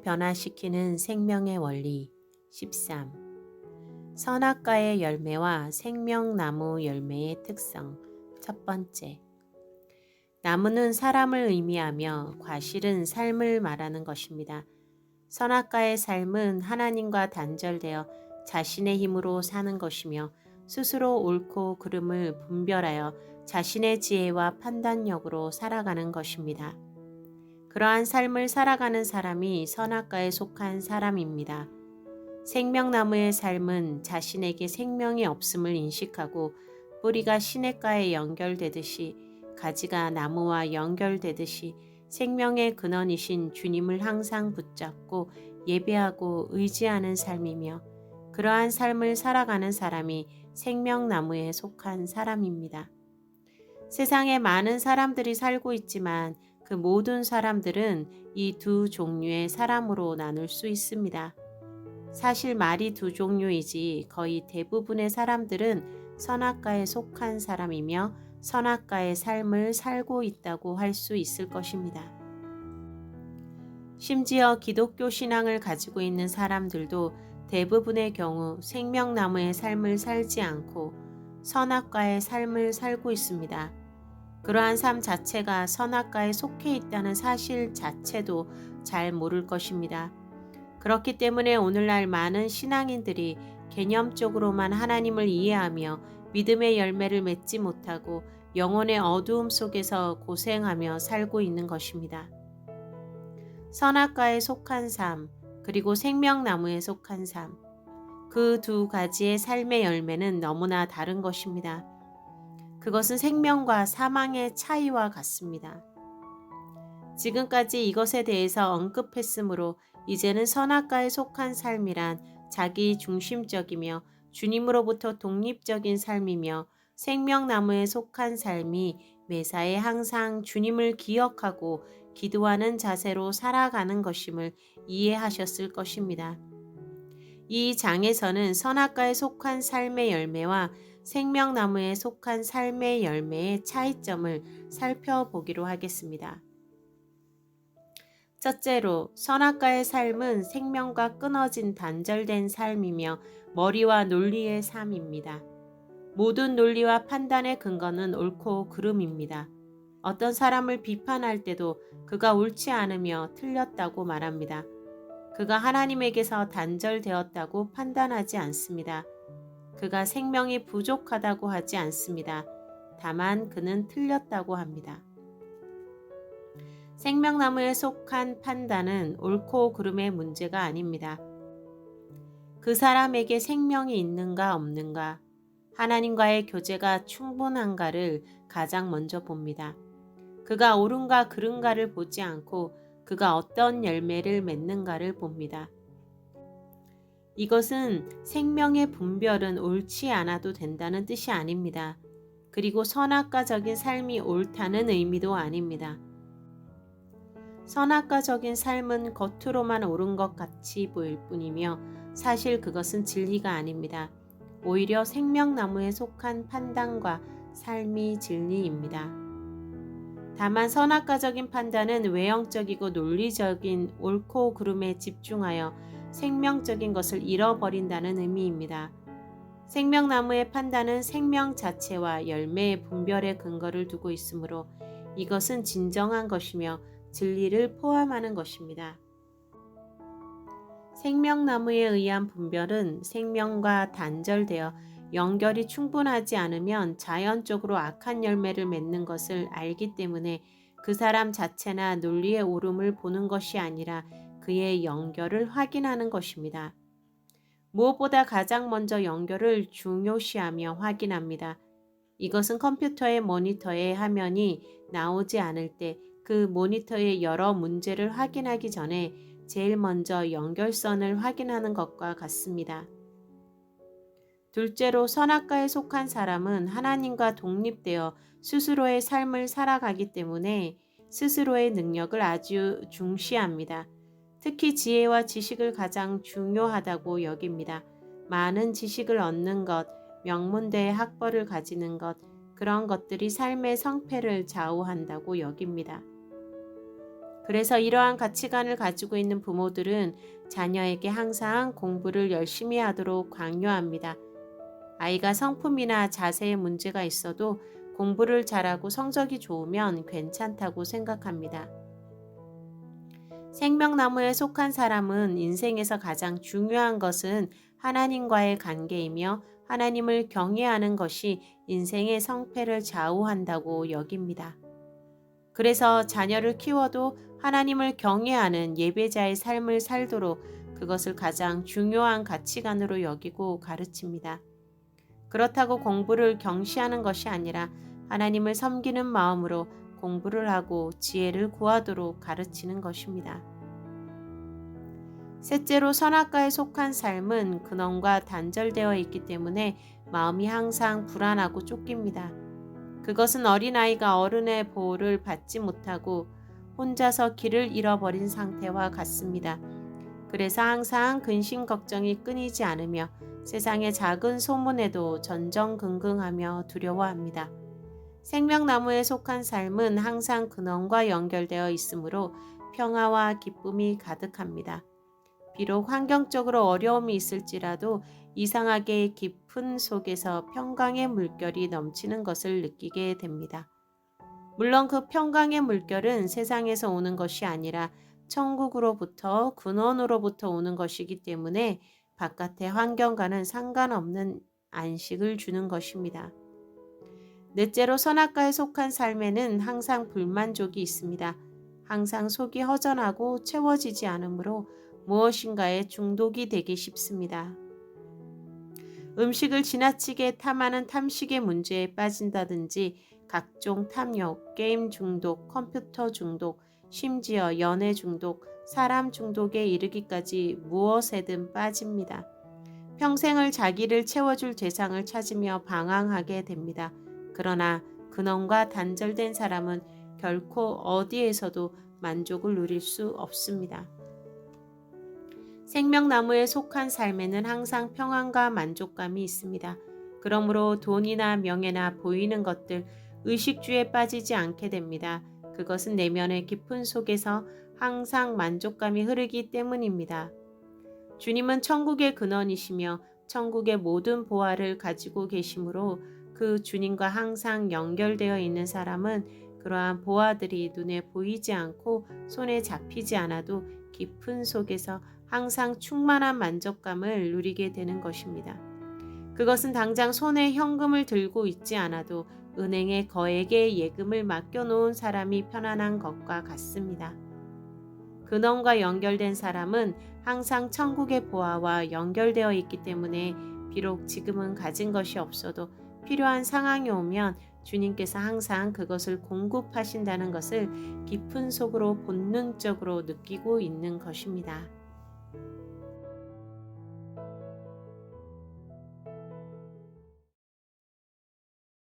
변화시키는 생명의 원리 13. 선악과의 열매와 생명나무 열매의 특성 첫 번째. 나무는 사람을 의미하며 과실은 삶을 말하는 것입니다. 선악과의 삶은 하나님과 단절되어 자신의 힘으로 사는 것이며 스스로 옳고 그름을 분별하여 자신의 지혜와 판단력으로 살아가는 것입니다. 그러한 삶을 살아가는 사람이 선악과에 속한 사람입니다. 생명나무의 삶은 자신에게 생명이 없음을 인식하고 뿌리가 시냇가에 연결되듯이 가지가 나무와 연결되듯이 생명의 근원이신 주님을 항상 붙잡고 예배하고 의지하는 삶이며 그러한 삶을 살아가는 사람이 생명나무에 속한 사람입니다. 세상에 많은 사람들이 살고 있지만 그 모든 사람들은 이 두 종류의 사람으로 나눌 수 있습니다. 사실 말이 두 종류이지 거의 대부분의 사람들은 선악과에 속한 사람이며 선악과의 삶을 살고 있다고 할 수 있을 것입니다. 심지어 기독교 신앙을 가지고 있는 사람들도 대부분의 경우 생명나무의 삶을 살지 않고 선악과의 삶을 살고 있습니다. 그러한 삶 자체가 선악과에 속해 있다는 사실 자체도 잘 모를 것입니다. 그렇기 때문에 오늘날 많은 신앙인들이 개념적으로만 하나님을 이해하며 믿음의 열매를 맺지 못하고 영혼의 어두움 속에서 고생하며 살고 있는 것입니다. 선악과에 속한 삶, 그리고 생명나무에 속한 삶, 그 두 가지의 삶의 열매는 너무나 다른 것입니다. 그것은 생명과 사망의 차이와 같습니다. 지금까지 이것에 대해서 언급했으므로 이제는 선악과에 속한 삶이란 자기 중심적이며 주님으로부터 독립적인 삶이며 생명나무에 속한 삶이 매사에 항상 주님을 기억하고 기도하는 자세로 살아가는 것임을 이해하셨을 것입니다. 이 장에서는 선악과에 속한 삶의 열매와 생명나무에 속한 삶의 열매의 차이점을 살펴보기로 하겠습니다. 첫째로, 선악과의 삶은 생명과 끊어진 단절된 삶이며 머리와 논리의 삶입니다. 모든 논리와 판단의 근거는 옳고 그름입니다. 어떤 사람을 비판할 때도 그가 옳지 않으며 틀렸다고 말합니다. 그가 하나님에게서 단절되었다고 판단하지 않습니다. 그가 생명이 부족하다고 하지 않습니다. 다만 그는 틀렸다고 합니다. 생명나무에 속한 판단은 옳고 그름의 문제가 아닙니다. 그 사람에게 생명이 있는가 없는가, 하나님과의 교제가 충분한가를 가장 먼저 봅니다. 그가 옳은가 그른가를 보지 않고 그가 어떤 열매를 맺는가를 봅니다. 이것은 생명의 분별은 옳지 않아도 된다는 뜻이 아닙니다. 그리고 선악과적인 삶이 옳다는 의미도 아닙니다. 선악과적인 삶은 겉으로만 옳은 것 같이 보일 뿐이며 사실 그것은 진리가 아닙니다. 오히려 생명나무에 속한 판단과 삶이 진리입니다. 다만 선악과적인 판단은 외형적이고 논리적인 옳고 그름에 집중하여 생명적인 것을 잃어버린다는 의미입니다. 생명나무의 판단은 생명 자체와 열매의 분별의 근거를 두고 있으므로 이것은 진정한 것이며 진리를 포함하는 것입니다. 생명나무에 의한 분별은 생명과 단절되어 연결이 충분하지 않으면 자연적으로 악한 열매를 맺는 것을 알기 때문에 그 사람 자체나 논리의 옳음을 보는 것이 아니라 그의 연결을 확인하는 것입니다. 무엇보다 가장 먼저 연결을 중요시하며 확인합니다. 이것은 컴퓨터의 모니터의 화면이 나오지 않을 때 그 모니터의 여러 문제를 확인하기 전에 제일 먼저 연결선을 확인하는 것과 같습니다. 둘째로, 선악과에 속한 사람은 하나님과 독립되어 스스로의 삶을 살아가기 때문에 스스로의 능력을 아주 중시합니다. 특히 지혜와 지식을 가장 중요하다고 여깁니다. 많은 지식을 얻는 것, 명문대의 학벌을 가지는 것, 그런 것들이 삶의 성패를 좌우한다고 여깁니다. 그래서 이러한 가치관을 가지고 있는 부모들은 자녀에게 항상 공부를 열심히 하도록 강요합니다. 아이가 성품이나 자세에 문제가 있어도 공부를 잘하고 성적이 좋으면 괜찮다고 생각합니다. 생명나무에 속한 사람은 인생에서 가장 중요한 것은 하나님과의 관계이며 하나님을 경외하는 것이 인생의 성패를 좌우한다고 여깁니다. 그래서 자녀를 키워도 하나님을 경외하는 예배자의 삶을 살도록 그것을 가장 중요한 가치관으로 여기고 가르칩니다. 그렇다고 공부를 경시하는 것이 아니라 하나님을 섬기는 마음으로 공부를 하고 지혜를 구하도록 가르치는 것입니다. 셋째로 선악과에 속한 삶은 근원과 단절되어 있기 때문에 마음이 항상 불안하고 쫓깁니다. 그것은 어린아이가 어른의 보호를 받지 못하고 혼자서 길을 잃어버린 상태와 같습니다. 그래서 항상 근심 걱정이 끊이지 않으며 세상의 작은 소문에도 전전긍긍하며 두려워합니다. 생명나무에 속한 삶은 항상 근원과 연결되어 있으므로 평화와 기쁨이 가득합니다. 비록 환경적으로 어려움이 있을지라도 이상하게 깊은 속에서 평강의 물결이 넘치는 것을 느끼게 됩니다. 물론 그 평강의 물결은 세상에서 오는 것이 아니라 천국으로부터 근원으로부터 오는 것이기 때문에 바깥의 환경과는 상관없는 안식을 주는 것입니다. 넷째로 선악과에 속한 삶에는 항상 불만족이 있습니다. 항상 속이 허전하고 채워지지 않으므로 무엇인가에 중독이 되기 쉽습니다. 음식을 지나치게 탐하는 탐식의 문제에 빠진다든지 각종 탐욕, 게임 중독, 컴퓨터 중독, 심지어 연애 중독, 사람 중독에 이르기까지 무엇에든 빠집니다. 평생을 자기를 채워줄 대상을 찾으며 방황하게 됩니다. 그러나 근원과 단절된 사람은 결코 어디에서도 만족을 누릴 수 없습니다. 생명나무에 속한 삶에는 항상 평안과 만족감이 있습니다. 그러므로 돈이나 명예나 보이는 것들, 의식주에 빠지지 않게 됩니다. 그것은 내면의 깊은 속에서 항상 만족감이 흐르기 때문입니다. 주님은 천국의 근원이시며 천국의 모든 보화를 가지고 계시므로 그 주님과 항상 연결되어 있는 사람은 그러한 보화들이 눈에 보이지 않고 손에 잡히지 않아도 깊은 속에서 항상 충만한 만족감을 누리게 되는 것입니다. 그것은 당장 손에 현금을 들고 있지 않아도 은행에 거액의 예금을 맡겨놓은 사람이 편안한 것과 같습니다. 근원과 연결된 사람은 항상 천국의 보화와 연결되어 있기 때문에 비록 지금은 가진 것이 없어도 필요한 상황이 오면 주님께서 항상 그것을 공급하신다는 것을 깊은 속으로 본능적으로 느끼고 있는 것입니다.